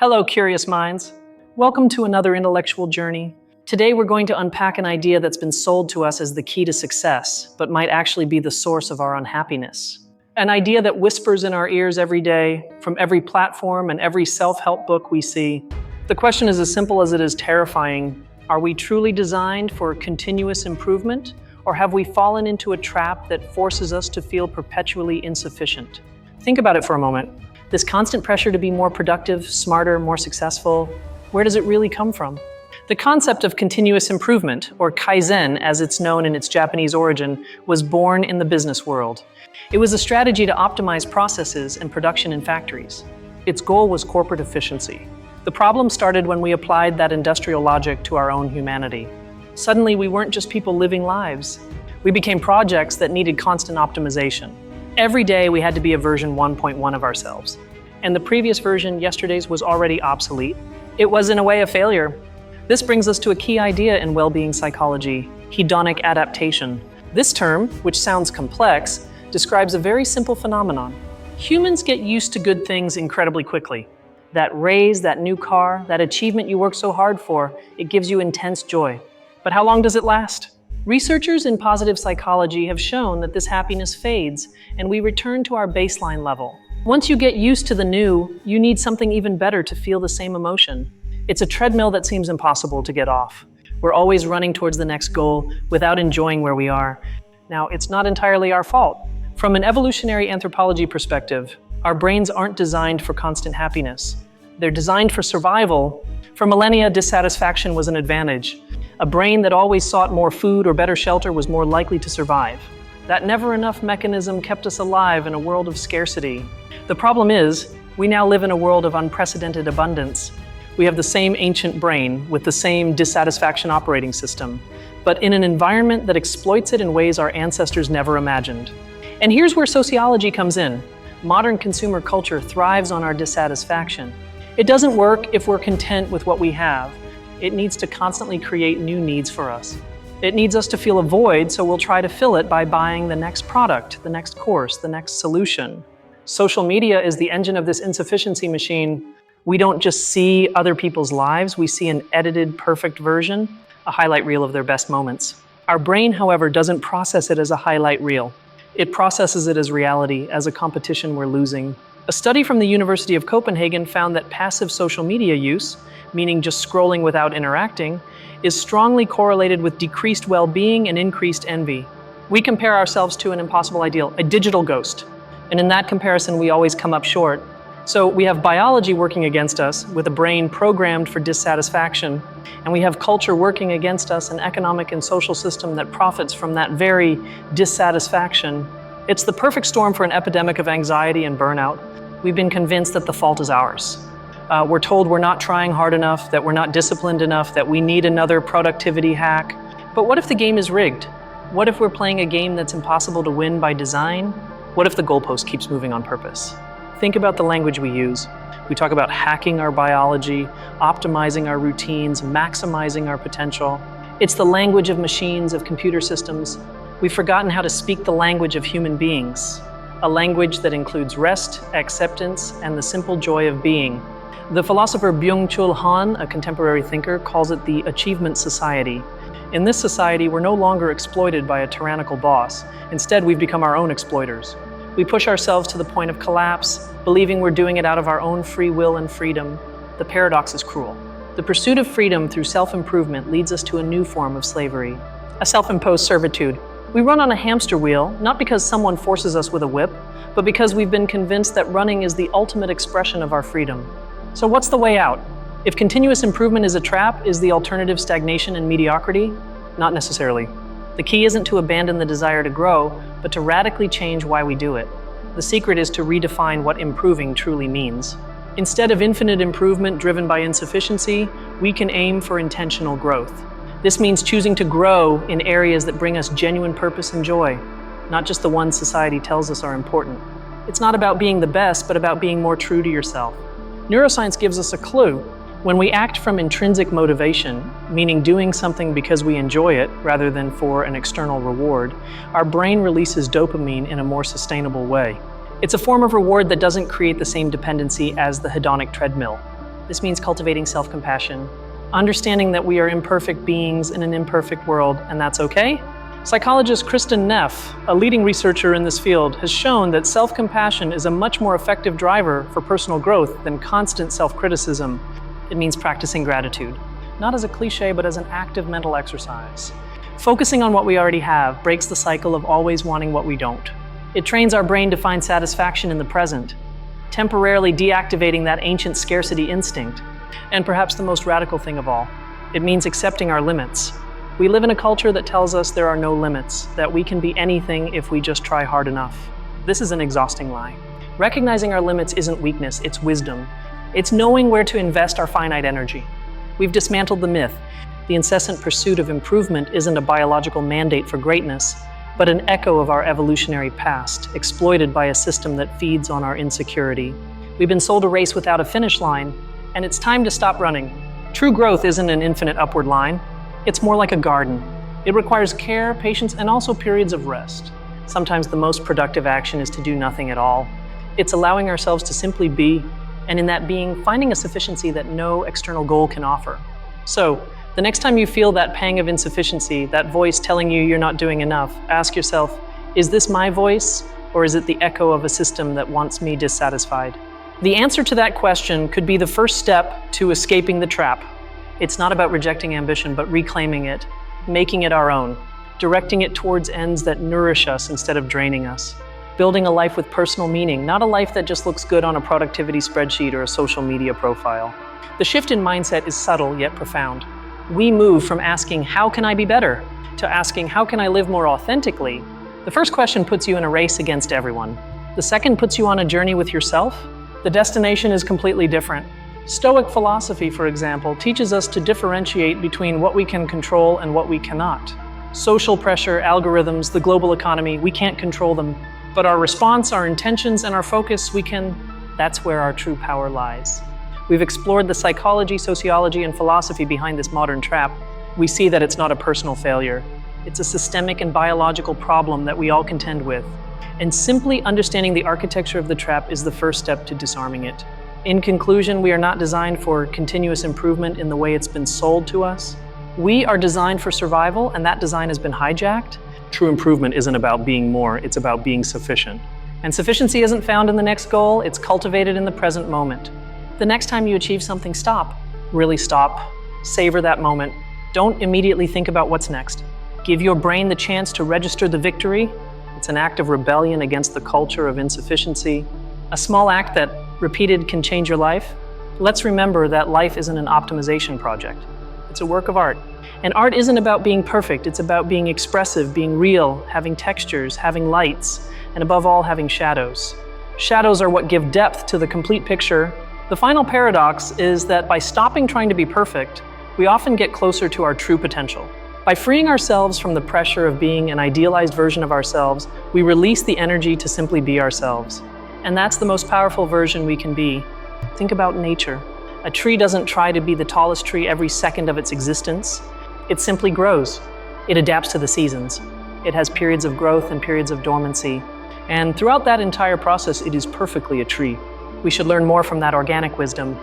Hello, curious minds. Welcome to another intellectual journey. Today we're going to unpack an idea that's been sold to us as the key to success, but might actually be the source of our unhappiness. An idea that whispers in our ears every day, from every platform and every self-help book we see. The question is as simple as it is terrifying. Are we truly designed for continuous improvement, or have we fallen into a trap that forces us to feel perpetually insufficient? Think about it for a moment. This constant pressure to be more productive, smarter, more successful, where does it really come from? The concept of continuous improvement, or Kaizen as it's known in its Japanese origin, was born in the business world. It was a strategy to optimize processes and production in factories. Its goal was corporate efficiency. The problem started when we applied that industrial logic to our own humanity. Suddenly, we weren't just people living lives. We became projects that needed constant optimization. Every day, we had to be a version 1.1 of ourselves. And the previous version, yesterday's, was already obsolete. It was, in a way, a failure. This brings us to a key idea in well-being psychology, hedonic adaptation. This term, which sounds complex, describes a very simple phenomenon. Humans get used to good things incredibly quickly. That raise, that new car, that achievement you work so hard for, it gives you intense joy. But how long does it last? Researchers in positive psychology have shown that this happiness fades and we return to our baseline level. Once you get used to the new, you need something even better to feel the same emotion. It's a treadmill that seems impossible to get off. We're always running towards the next goal without enjoying where we are. Now, it's not entirely our fault. From an evolutionary anthropology perspective, our brains aren't designed for constant happiness. They're designed for survival. For millennia, dissatisfaction was an advantage. A brain that always sought more food or better shelter was more likely to survive. That never enough mechanism kept us alive in a world of scarcity. The problem is, we now live in a world of unprecedented abundance. We have the same ancient brain with the same dissatisfaction operating system, but in an environment that exploits it in ways our ancestors never imagined. And here's where sociology comes in. Modern consumer culture thrives on our dissatisfaction. It doesn't work if we're content with what we have. It needs to constantly create new needs for us. It needs us to feel a void, so we'll try to fill it by buying the next product, the next course, the next solution. Social media is the engine of this insufficiency machine. We don't just see other people's lives, we see an edited, perfect version, a highlight reel of their best moments. Our brain, however, doesn't process it as a highlight reel. It processes it as reality, as a competition we're losing. A study from the University of Copenhagen found that passive social media use, meaning just scrolling without interacting, is strongly correlated with decreased well-being and increased envy. We compare ourselves to an impossible ideal, a digital ghost. And in that comparison, we always come up short. So we have biology working against us with a brain programmed for dissatisfaction, and we have culture working against us, an economic and social system that profits from that very dissatisfaction. It's the perfect storm for an epidemic of anxiety and burnout. We've been convinced that the fault is ours. We're told we're not trying hard enough, that we're not disciplined enough, that we need another productivity hack. But what if the game is rigged? What if we're playing a game that's impossible to win by design? What if the goalpost keeps moving on purpose? Think about the language we use. We talk about hacking our biology, optimizing our routines, maximizing our potential. It's the language of machines, of computer systems. We've forgotten how to speak the language of human beings, a language that includes rest, acceptance, and the simple joy of being. The philosopher Byung-Chul Han, a contemporary thinker, calls it the achievement society. In this society, we're no longer exploited by a tyrannical boss. Instead, we've become our own exploiters. We push ourselves to the point of collapse, believing we're doing it out of our own free will and freedom. The paradox is cruel. The pursuit of freedom through self-improvement leads us to a new form of slavery, a self-imposed servitude. We run on a hamster wheel, not because someone forces us with a whip, but because we've been convinced that running is the ultimate expression of our freedom. So what's the way out? If continuous improvement is a trap, is the alternative stagnation and mediocrity? Not necessarily. The key isn't to abandon the desire to grow, but to radically change why we do it. The secret is to redefine what improving truly means. Instead of infinite improvement driven by insufficiency, we can aim for intentional growth. This means choosing to grow in areas that bring us genuine purpose and joy, not just the ones society tells us are important. It's not about being the best, but about being more true to yourself. Neuroscience gives us a clue. When we act from intrinsic motivation, meaning doing something because we enjoy it rather than for an external reward, our brain releases dopamine in a more sustainable way. It's a form of reward that doesn't create the same dependency as the hedonic treadmill. This means cultivating self-compassion, understanding that we are imperfect beings in an imperfect world, and that's okay. Psychologist Kristin Neff, a leading researcher in this field, has shown that self-compassion is a much more effective driver for personal growth than constant self-criticism. It means practicing gratitude, not as a cliche, but as an active mental exercise. Focusing on what we already have breaks the cycle of always wanting what we don't. It trains our brain to find satisfaction in the present, temporarily deactivating that ancient scarcity instinct. And perhaps the most radical thing of all, it means accepting our limits. We live in a culture that tells us there are no limits, that we can be anything if we just try hard enough. This is an exhausting lie. Recognizing our limits isn't weakness, it's wisdom. It's knowing where to invest our finite energy. We've dismantled the myth. The incessant pursuit of improvement isn't a biological mandate for greatness, but an echo of our evolutionary past, exploited by a system that feeds on our insecurity. We've been sold a race without a finish line, and it's time to stop running. True growth isn't an infinite upward line. It's more like a garden. It requires care, patience, and also periods of rest. Sometimes the most productive action is to do nothing at all. It's allowing ourselves to simply be, and in that being, finding a sufficiency that no external goal can offer. So, the next time you feel that pang of insufficiency, that voice telling you you're not doing enough, ask yourself, is this my voice, or is it the echo of a system that wants me dissatisfied? The answer to that question could be the first step to escaping the trap. It's not about rejecting ambition, but reclaiming it, making it our own, directing it towards ends that nourish us instead of draining us, building a life with personal meaning, not a life that just looks good on a productivity spreadsheet or a social media profile. The shift in mindset is subtle yet profound. We move from asking, how can I be better, to asking, how can I live more authentically? The first question puts you in a race against everyone. The second puts you on a journey with yourself. The destination is completely different. Stoic philosophy, for example, teaches us to differentiate between what we can control and what we cannot. Social pressure, algorithms, the global economy, we can't control them. But our response, our intentions, and our focus, we can. That's where our true power lies. We've explored the psychology, sociology, and philosophy behind this modern trap. We see that it's not a personal failure. It's a systemic and biological problem that we all contend with. And simply understanding the architecture of the trap is the first step to disarming it. In conclusion, we are not designed for continuous improvement in the way it's been sold to us. We are designed for survival, and that design has been hijacked. True improvement isn't about being more, it's about being sufficient. And sufficiency isn't found in the next goal, it's cultivated in the present moment. The next time you achieve something, stop. Really stop. Savor that moment. Don't immediately think about what's next. Give your brain the chance to register the victory. It's an act of rebellion against the culture of insufficiency. A small act that, repeated, can change your life. Let's remember that life isn't an optimization project. It's a work of art. And art isn't about being perfect, it's about being expressive, being real, having textures, having lights, and above all, having shadows. Shadows are what give depth to the complete picture. The final paradox is that by stopping trying to be perfect, we often get closer to our true potential. By freeing ourselves from the pressure of being an idealized version of ourselves, we release the energy to simply be ourselves. And that's the most powerful version we can be. Think about nature. A tree doesn't try to be the tallest tree every second of its existence. It simply grows. It adapts to the seasons. It has periods of growth and periods of dormancy. And throughout that entire process, it is perfectly a tree. We should learn more from that organic wisdom.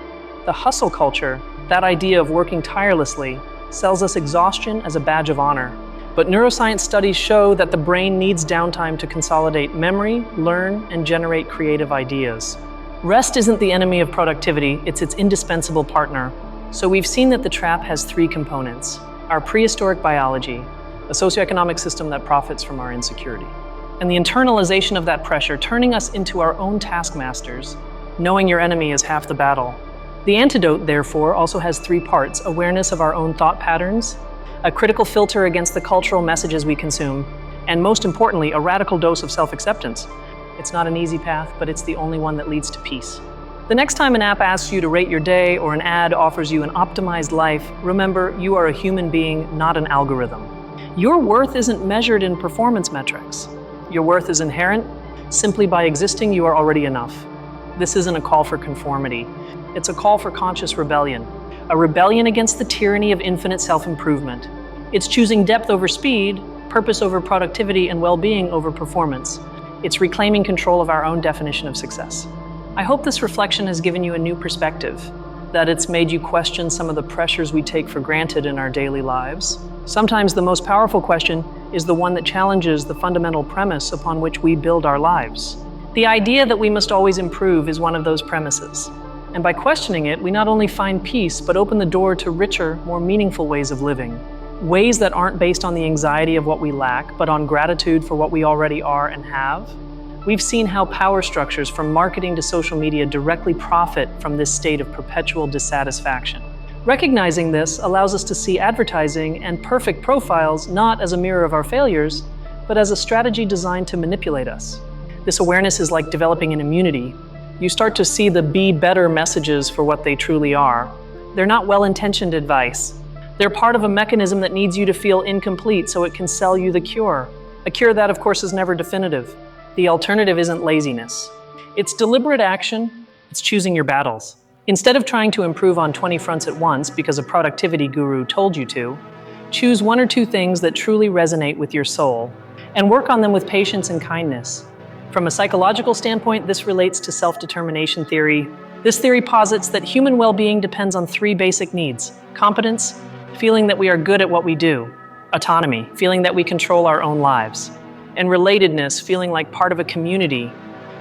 The hustle culture, that idea of working tirelessly, sells us exhaustion as a badge of honor. But neuroscience studies show that the brain needs downtime to consolidate memory, learn, and generate creative ideas. Rest isn't the enemy of productivity, it's its indispensable partner. So we've seen that the trap has three components. Our prehistoric biology, a socioeconomic system that profits from our insecurity, and the internalization of that pressure, turning us into our own taskmasters. Knowing your enemy is half the battle. The antidote, therefore, also has three parts: awareness of our own thought patterns, a critical filter against the cultural messages we consume, and most importantly, a radical dose of self-acceptance. It's not an easy path, but it's the only one that leads to peace. The next time an app asks you to rate your day or an ad offers you an optimized life, remember, you are a human being, not an algorithm. Your worth isn't measured in performance metrics. Your worth is inherent. Simply by existing, you are already enough. This isn't a call for conformity. It's a call for conscious rebellion. A rebellion against the tyranny of infinite self-improvement. It's choosing depth over speed, purpose over productivity, and well-being over performance. It's reclaiming control of our own definition of success. I hope this reflection has given you a new perspective. that it's made you question some of the pressures we take for granted in our daily lives. Sometimes the most powerful question is the one that challenges the fundamental premise upon which we build our lives. The idea that we must always improve is one of those premises. And by questioning it, we not only find peace, but open the door to richer, more meaningful ways of living. Ways that aren't based on the anxiety of what we lack, but on gratitude for what we already are and have. We've seen how power structures from marketing to social media directly profit from this state of perpetual dissatisfaction. Recognizing this allows us to see advertising and perfect profiles not as a mirror of our failures, but as a strategy designed to manipulate us. This awareness is like developing an immunity. You start to see the be better messages for what they truly are. They're not well-intentioned advice. They're part of a mechanism that needs you to feel incomplete so it can sell you the cure. A cure that, of course, is never definitive. The alternative isn't laziness. It's deliberate action. It's choosing your battles. Instead of trying to improve on 20 fronts at once because a productivity guru told you to, choose one or two things that truly resonate with your soul and work on them with patience and kindness. From a psychological standpoint, this relates to self-determination theory. This theory posits that human well-being depends on three basic needs: competence, feeling that we are good at what we do; autonomy, feeling that we control our own lives; and relatedness, feeling like part of a community.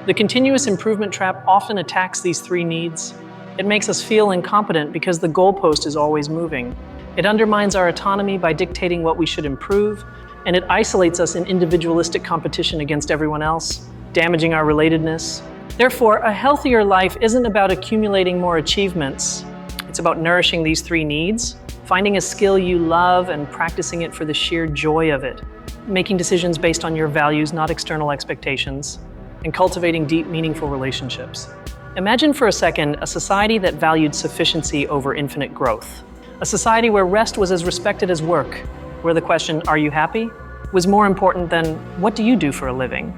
The continuous improvement trap often attacks these three needs. It makes us feel incompetent because the goalpost is always moving. It undermines our autonomy by dictating what we should improve, and it isolates us in individualistic competition against everyone else, damaging our relatedness. Therefore, a healthier life isn't about accumulating more achievements. It's about nourishing these three needs, finding a skill you love and practicing it for the sheer joy of it, making decisions based on your values, not external expectations, and cultivating deep, meaningful relationships. Imagine for a second a society that valued sufficiency over infinite growth. A society where rest was as respected as work, where the question, "Are you happy?" was more important than, "What do you do for a living?"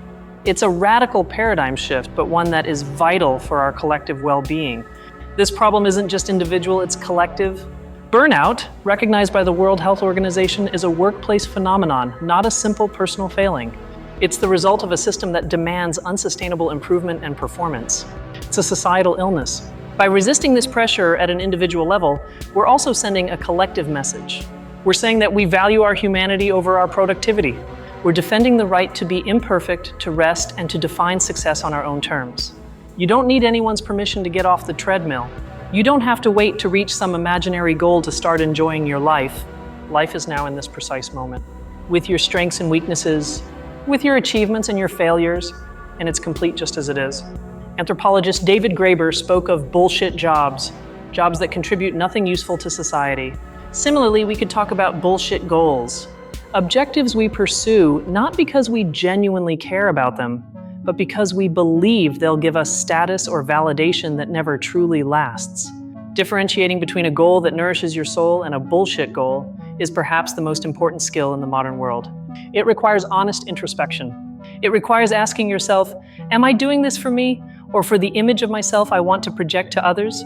It's a radical paradigm shift, but one that is vital for our collective well-being. This problem isn't just individual, it's collective. Burnout, recognized by the World Health Organization, is a workplace phenomenon, not a simple personal failing. It's the result of a system that demands unsustainable improvement and performance. It's a societal illness. By resisting this pressure at an individual level, we're also sending a collective message. We're saying that we value our humanity over our productivity. We're defending the right to be imperfect, to rest, and to define success on our own terms. You don't need anyone's permission to get off the treadmill. You don't have to wait to reach some imaginary goal to start enjoying your life. Life is now in this precise moment, with your strengths and weaknesses, with your achievements and your failures, and it's complete just as it is. Anthropologist David Graeber spoke of bullshit jobs, jobs that contribute nothing useful to society. Similarly, we could talk about bullshit goals, objectives we pursue not because we genuinely care about them, but because we believe they'll give us status or validation that never truly lasts. Differentiating between a goal that nourishes your soul and a bullshit goal is perhaps the most important skill in the modern world. It requires honest introspection. It requires asking yourself, am I doing this for me or for the image of myself I want to project to others?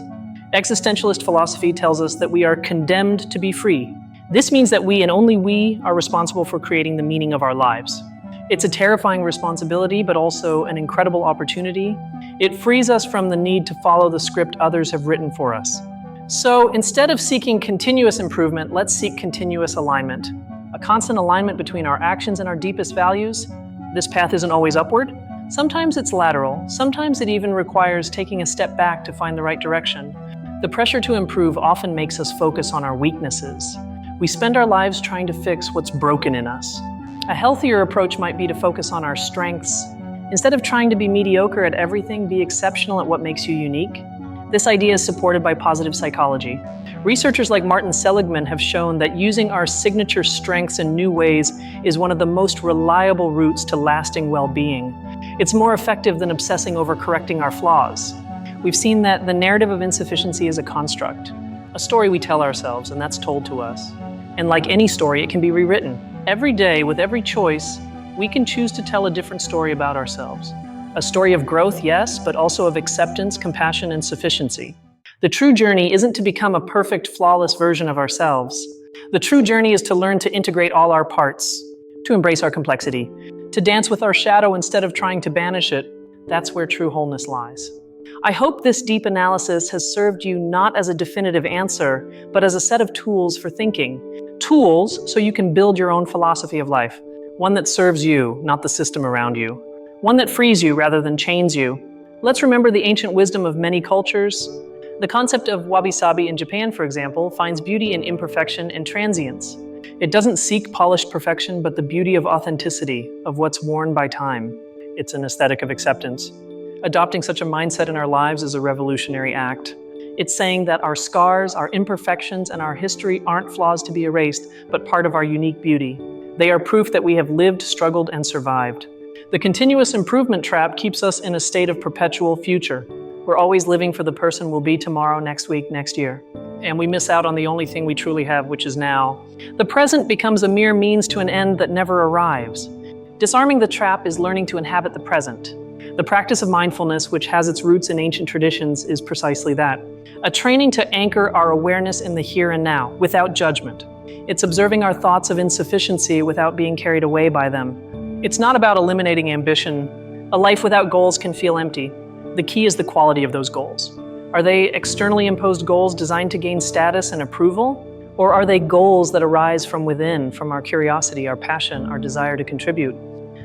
Existentialist philosophy tells us that we are condemned to be free. This means that we and only we are responsible for creating the meaning of our lives. It's a terrifying responsibility, but also an incredible opportunity. It frees us from the need to follow the script others have written for us. So instead of seeking continuous improvement, let's seek continuous alignment. A constant alignment between our actions and our deepest values. This path isn't always upward. Sometimes it's lateral. Sometimes it even requires taking a step back to find the right direction. The pressure to improve often makes us focus on our weaknesses. We spend our lives trying to fix what's broken in us. A healthier approach might be to focus on our strengths. Instead of trying to be mediocre at everything, be exceptional at what makes you unique. This idea is supported by positive psychology. Researchers like Martin Seligman have shown that using our signature strengths in new ways is one of the most reliable routes to lasting well-being. It's more effective than obsessing over correcting our flaws. We've seen that the narrative of insufficiency is a construct, a story we tell ourselves, and that's told to us. And like any story, it can be rewritten. Every day, with every choice, we can choose to tell a different story about ourselves. A story of growth, yes, but also of acceptance, compassion, and sufficiency. The true journey isn't to become a perfect, flawless version of ourselves. The true journey is to learn to integrate all our parts, to embrace our complexity, to dance with our shadow instead of trying to banish it. That's where true wholeness lies. I hope this deep analysis has served you not as a definitive answer, but as a set of tools for thinking. Tools so you can build your own philosophy of life, one that serves you, not the system around you, one that frees you rather than chains you. Let's remember the ancient wisdom of many cultures. The concept of wabi-sabi in Japan, for example, finds beauty in imperfection and transience. It doesn't seek polished perfection, but the beauty of authenticity, of what's worn by time. It's an aesthetic of acceptance. Adopting such a mindset in our lives is a revolutionary act. It's saying that our scars, our imperfections, and our history aren't flaws to be erased, but part of our unique beauty. They are proof that we have lived, struggled, and survived. The continuous improvement trap keeps us in a state of perpetual future. We're always living for the person we'll be tomorrow, next week, next year. And we miss out on the only thing we truly have, which is now. The present becomes a mere means to an end that never arrives. Disarming the trap is learning to inhabit the present. The practice of mindfulness, which has its roots in ancient traditions, is precisely that. A training to anchor our awareness in the here and now, without judgment. It's observing our thoughts of insufficiency without being carried away by them. It's not about eliminating ambition. A life without goals can feel empty. The key is the quality of those goals. Are they externally imposed goals designed to gain status and approval? Or are they goals that arise from within, from our curiosity, our passion, our desire to contribute?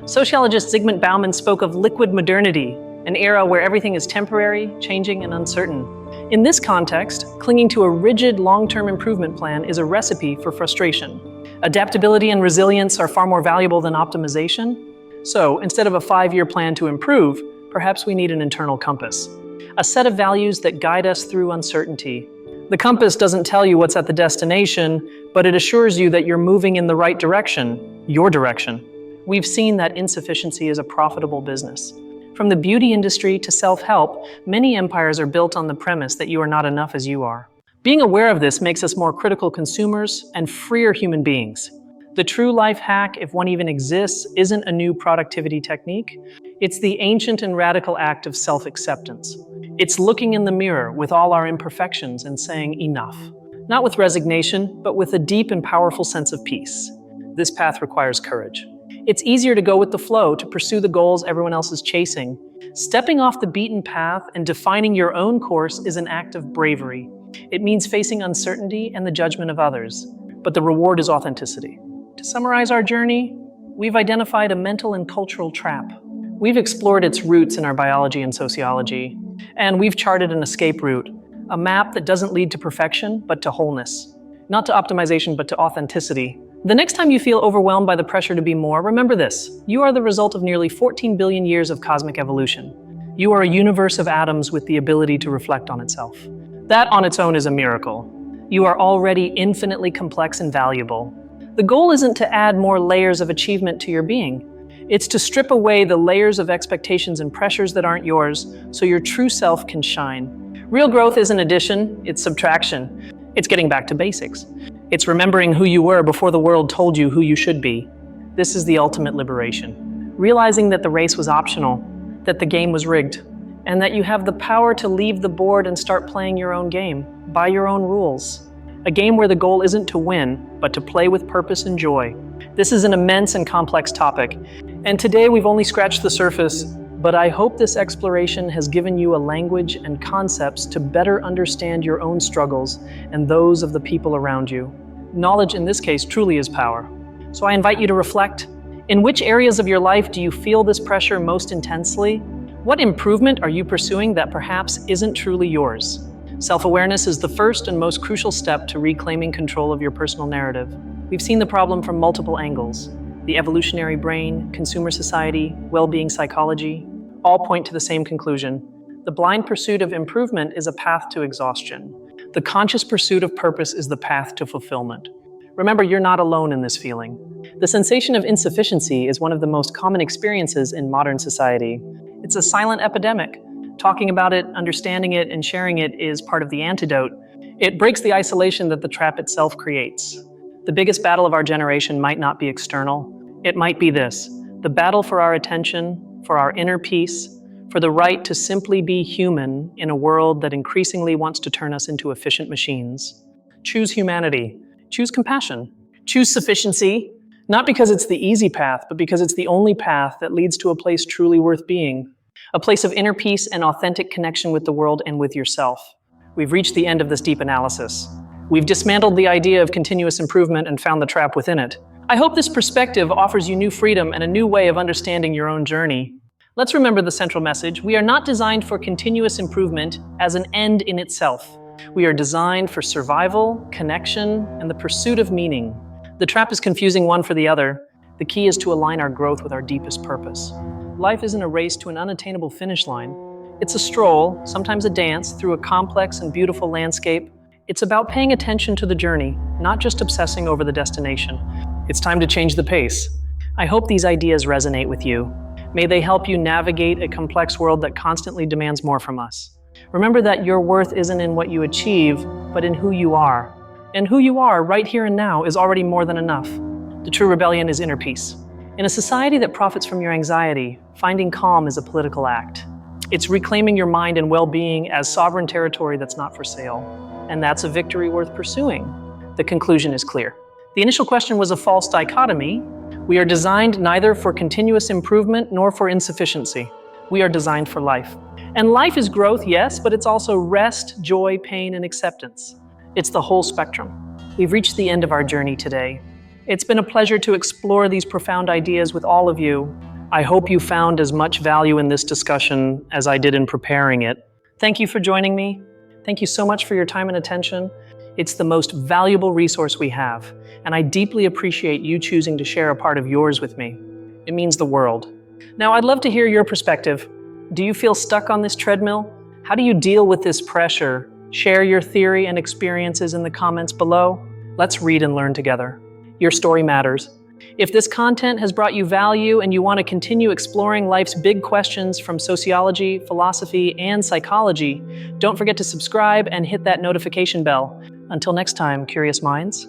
Sociologist Zygmunt Bauman spoke of liquid modernity, an era where everything is temporary, changing, and uncertain. In this context, clinging to a rigid long-term improvement plan is a recipe for frustration. Adaptability and resilience are far more valuable than optimization. So, instead of a 5-year plan to improve, perhaps we need an internal compass. A set of values that guide us through uncertainty. The compass doesn't tell you what's at the destination, but it assures you that you're moving in the right direction, your direction. We've seen that insufficiency is a profitable business. From the beauty industry to self-help, many empires are built on the premise that you are not enough as you are. Being aware of this makes us more critical consumers and freer human beings. The true life hack, if one even exists, isn't a new productivity technique. It's the ancient and radical act of self-acceptance. It's looking in the mirror with all our imperfections and saying enough. Not with resignation, but with a deep and powerful sense of peace. This path requires courage. It's easier to go with the flow, to pursue the goals everyone else is chasing. Stepping off the beaten path and defining your own course is an act of bravery. It means facing uncertainty and the judgment of others, but the reward is authenticity. To summarize our journey, we've identified a mental and cultural trap. We've explored its roots in our biology and sociology, and we've charted an escape route, a map that doesn't lead to perfection, but to wholeness. Not to optimization, but to authenticity. The next time you feel overwhelmed by the pressure to be more, remember this: you are the result of nearly 14 billion years of cosmic evolution. You are a universe of atoms with the ability to reflect on itself. That on its own is a miracle. You are already infinitely complex and valuable. The goal isn't to add more layers of achievement to your being. It's to strip away the layers of expectations and pressures that aren't yours, so your true self can shine. Real growth isn't addition, it's subtraction. It's getting back to basics. It's remembering who you were before the world told you who you should be. This is the ultimate liberation. Realizing that the race was optional, that the game was rigged, and that you have the power to leave the board and start playing your own game, by your own rules. A game where the goal isn't to win, but to play with purpose and joy. This is an immense and complex topic, and today we've only scratched the surface, but I hope this exploration has given you a language and concepts to better understand your own struggles and those of the people around you. Knowledge in this case truly is power. So I invite you to reflect. In which areas of your life do you feel this pressure most intensely? What improvement are you pursuing that perhaps isn't truly yours? Self-awareness is the first and most crucial step to reclaiming control of your personal narrative. We've seen the problem from multiple angles. The evolutionary brain, consumer society, well-being psychology, all point to the same conclusion. The blind pursuit of improvement is a path to exhaustion. The conscious pursuit of purpose is the path to fulfillment. Remember, you're not alone in this feeling. The sensation of insufficiency is one of the most common experiences in modern society. It's a silent epidemic. Talking about it, understanding it, and sharing it is part of the antidote. It breaks the isolation that the trap itself creates. The biggest battle of our generation might not be external. It might be this: the battle for our attention, for our inner peace, for the right to simply be human in a world that increasingly wants to turn us into efficient machines. Choose humanity. Choose compassion. Choose sufficiency, not because it's the easy path, but because it's the only path that leads to a place truly worth being. a place of inner peace and authentic connection with the world and with yourself. We've reached the end of this deep analysis. We've dismantled the idea of continuous improvement and found the trap within it. I hope this perspective offers you new freedom and a new way of understanding your own journey. Let's remember the central message. We are not designed for continuous improvement as an end in itself. We are designed for survival, connection, and the pursuit of meaning. The trap is confusing one for the other. The key is to align our growth with our deepest purpose. Life isn't a race to an unattainable finish line. It's a stroll, sometimes a dance, through a complex and beautiful landscape. It's about paying attention to the journey, not just obsessing over the destination. It's time to change the pace. I hope these ideas resonate with you. May they help you navigate a complex world that constantly demands more from us. Remember that your worth isn't in what you achieve, but in who you are. And who you are right here and now is already more than enough. The true rebellion is inner peace. In a society that profits from your anxiety, finding calm is a political act. It's reclaiming your mind and well-being as sovereign territory that's not for sale. And that's a victory worth pursuing. The conclusion is clear. The initial question was a false dichotomy. We are designed neither for continuous improvement nor for insufficiency. We are designed for life. And life is growth, yes, but it's also rest, joy, pain, and acceptance. It's the whole spectrum. We've reached the end of our journey today. It's been a pleasure to explore these profound ideas with all of you. I hope you found as much value in this discussion as I did in preparing it. Thank you for joining me. Thank you so much for your time and attention. It's the most valuable resource we have, and I deeply appreciate you choosing to share a part of yours with me. It means the world. Now, I'd love to hear your perspective. Do you feel stuck on this treadmill? How do you deal with this pressure? Share your theory and experiences in the comments below. Let's read and learn together. Your story matters. If this content has brought you value and you want to continue exploring life's big questions from sociology, philosophy, and psychology, don't forget to subscribe and hit that notification bell. Until next time, curious minds.